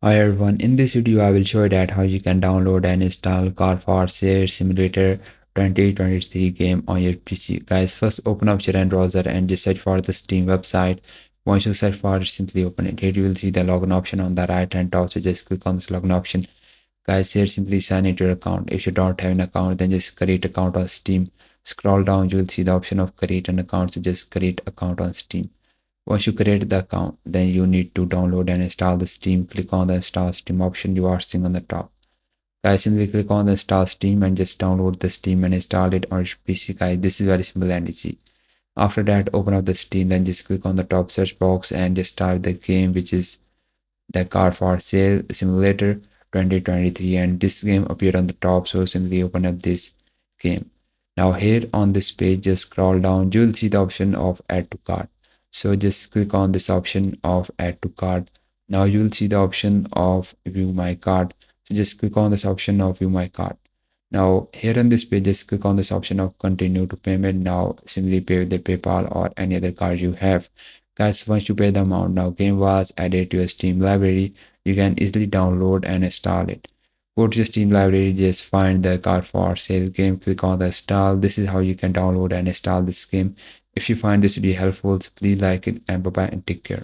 Hi everyone, in this video I will show you that how you can download and install Car for Sale Simulator 2023 game on your PC. Guys, first open up your browser and just search for the Steam website. Once you search for it, simply open it. Here you will see the login option on the right hand top, so just click on this login option. Guys, here simply sign into your account. If you don't have an account, then just create account on Steam. Scroll down, you will see the option of create an account, so just create account on Steam. Once you create the account, then you need to download and install the Steam. Click on the install Steam option you are seeing on the top. Guys, simply click on the install Steam and just download the Steam and install it on your PC. Guys, this is very simple and easy. After that, open up the Steam, then just click on the top search box and just type the game, which is the Car for Sale Simulator 2023, and this game appeared on the top, so simply open up this game. Now here on this page, just scroll down, you will see the option of add to cart. So just click on this option of add to cart. Now you will see the option of view my cart. So just click on this option of view my cart. Now here on this page, just click on this option of continue to payment. Now simply pay with the PayPal or any other card you have. Guys, once you pay the amount, now game was added to your Steam library. You can easily download and install it. Go to your Steam library, just find the Car for Sale game, click on the install. This is how you can download and install this game. If you find this video helpful, so please like it, and bye bye and take care.